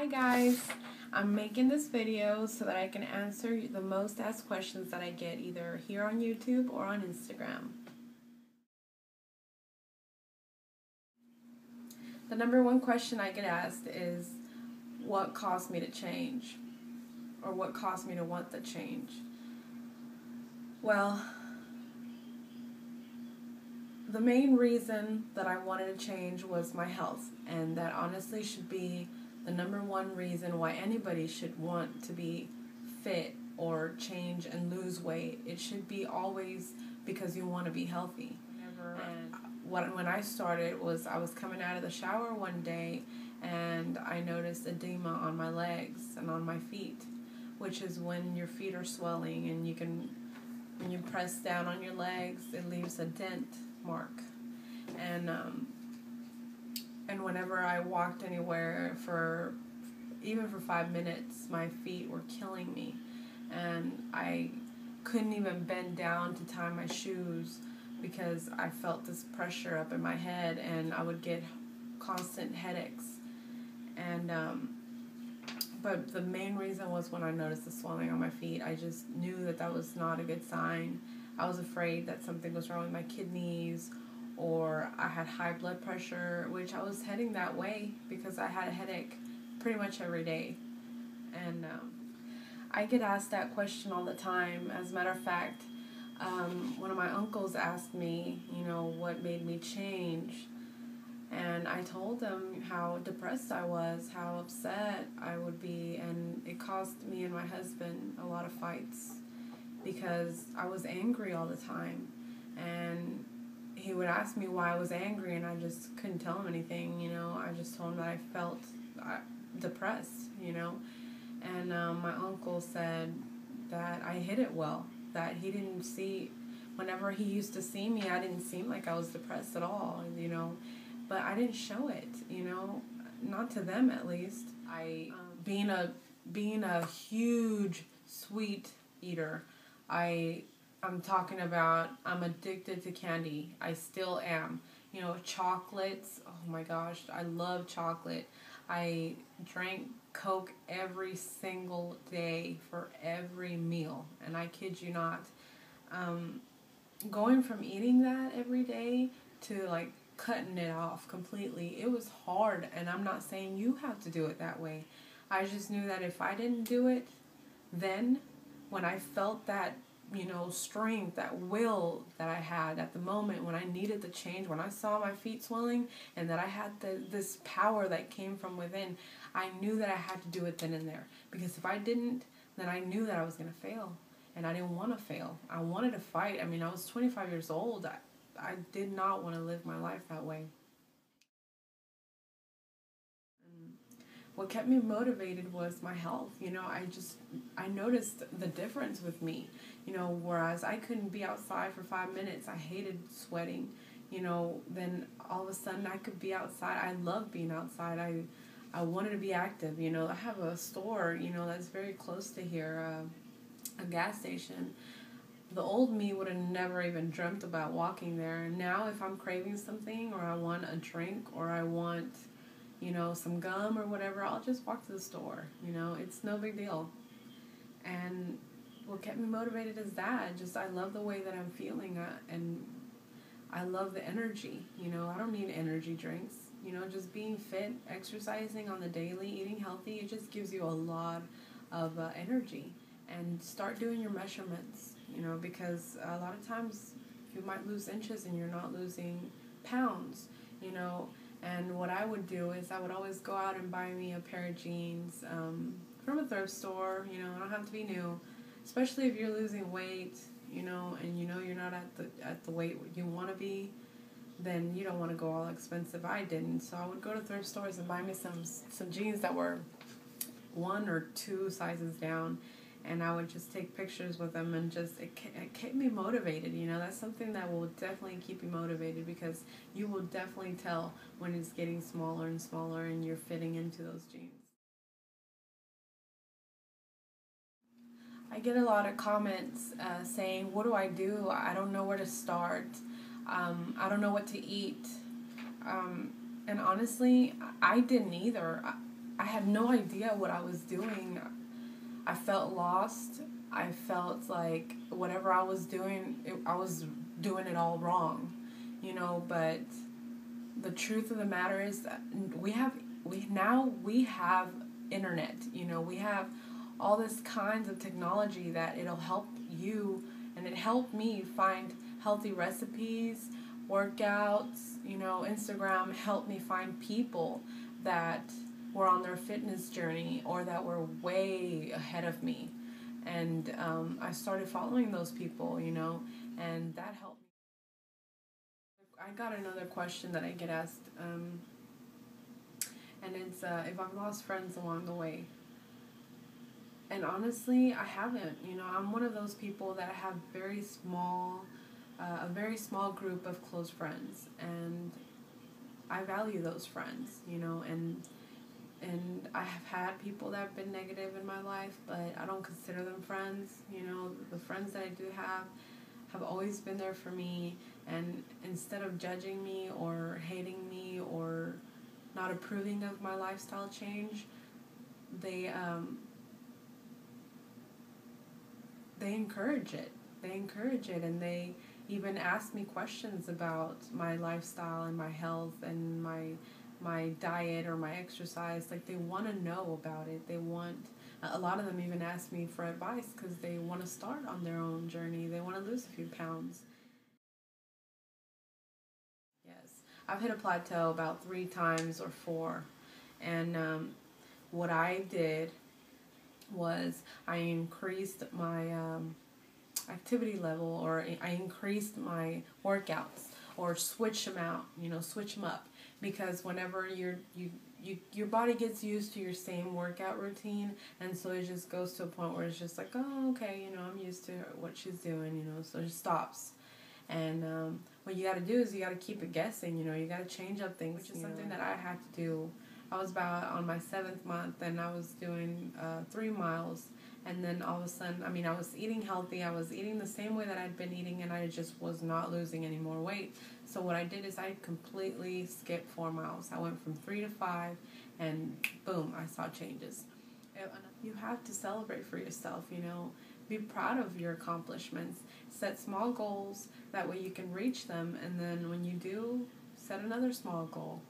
Hi guys, I'm making this video so that I can answer the most asked questions that I get either here on YouTube or on Instagram. The number one question I get asked is, what caused me to change? Or what caused me to want the change? Well, the main reason that I wanted to change was my health, and that honestly should be the number one reason why anybody should want to be fit or change and lose weight. It should be always because you want to be healthy. And when I started was I was coming out of the shower one day and I noticed edema on my legs and on my feet, which is when your feet are swelling and when you press down on your legs, it leaves a dent mark. And whenever I walked anywhere even for 5 minutes, my feet were killing me, and I couldn't even bend down to tie my shoes because I felt this pressure up in my head, and I would get constant headaches. And but the main reason was when I noticed the swelling on my feet. I just knew that was not a good sign. I was afraid that something was wrong with my kidneys, or I had high blood pressure, which I was heading that way because I had a headache pretty much every day. And I get asked that question all the time. As a matter of fact, one of my uncles asked me, what made me change. And I told him how depressed I was, how upset I would be, and it caused me and my husband a lot of fights because I was angry all the time. And he would ask me why I was angry, and I just couldn't tell him anything, I just told him that I felt depressed, And my uncle said that I hid it well, that he didn't see, whenever he used to see me, I didn't seem like I was depressed at all, but I didn't show it, not to them at least. Being a huge sweet eater, I'm talking about, I'm addicted to candy. I still am. Chocolates, oh my gosh, I love chocolate. I drank Coke every single day for every meal, and I kid you not. Going from eating that every day to cutting it off completely, it was hard, and I'm not saying you have to do it that way. I just knew that if I didn't do it then, when I felt that strength, that will that I had at the moment when I needed the change, when I saw my feet swelling and that I had this power that came from within, I knew that I had to do it then and there. Because if I didn't, then I knew that I was going to fail. And I didn't want to fail. I wanted to fight. I was 25 years old. I did not want to live my life that way. What kept me motivated was my health. I noticed the difference with me. Whereas I couldn't be outside for 5 minutes. I hated sweating. Then all of a sudden I could be outside. I love being outside. I wanted to be active. I have a store, that's very close to here, a gas station. The old me would have never even dreamt about walking there. And now if I'm craving something, or I want a drink, or I want some gum or whatever, I'll just walk to the store. It's no big deal. And what kept me motivated is that I love the way that I'm feeling, and I love the energy. I don't need energy drinks. Just being fit, exercising on the daily, eating healthy, it just gives you a lot of energy. And start doing your measurements, because a lot of times you might lose inches and you're not losing pounds, And what I would do is I would always go out and buy me a pair of jeans from a thrift store. It don't have to be new, especially if you're losing weight, and you're not at the weight you want to be. Then you don't want to go all expensive. I didn't, so I would go to thrift stores and buy me some jeans that were 1 or 2 sizes down, and I would just take pictures with them, and it kept me motivated. That's something that will definitely keep you motivated, because you will definitely tell when it's getting smaller and smaller and you're fitting into those jeans. I get a lot of comments saying, what do? I don't know where to start. I don't know what to eat. And honestly, I didn't either. I had no idea what I was doing. I felt lost. I felt like whatever I was doing, I was doing it all wrong, but the truth of the matter is that we have internet, we have all this kinds of technology that it'll help you, and it helped me find healthy recipes, workouts, Instagram helped me find people that were on their fitness journey or that were way ahead of me. And I started following those people, and that helped me. I got another question that I get asked, and it's if I've lost friends along the way. And honestly, I haven't. I'm one of those people that have a very small group of close friends, and I value those friends, and I have had people that have been negative in my life, but I don't consider them friends. The friends that I do have always been there for me, and instead of judging me or hating me or not approving of my lifestyle change, they they encourage it. They encourage it, and they even ask me questions about my lifestyle and my health and my diet or my exercise. Like, they want to know about it. A lot of them even ask me for advice because they want to start on their own journey. They want to lose a few pounds. Yes, I've hit a plateau about 3 times or four, and what I did was I increased my activity level, or I increased my workouts, or switch them out, switch them up, because whenever your body gets used to your same workout routine, and so it just goes to a point where it's just like, oh, okay, I'm used to what she's doing, so it stops. And what you got to do is you got to keep it guessing, you got to change up things, which is something that I had to do. I was about on my 7th month, and I was doing 3 miles, and then all of a sudden, I was eating healthy, I was eating the same way that I'd been eating, and I just was not losing any more weight. So what I did is I completely skipped 4 miles. I went from 3 to 5, and boom, I saw changes. You have to celebrate for yourself, be proud of your accomplishments, set small goals, that way you can reach them, and then when you do, set another small goal.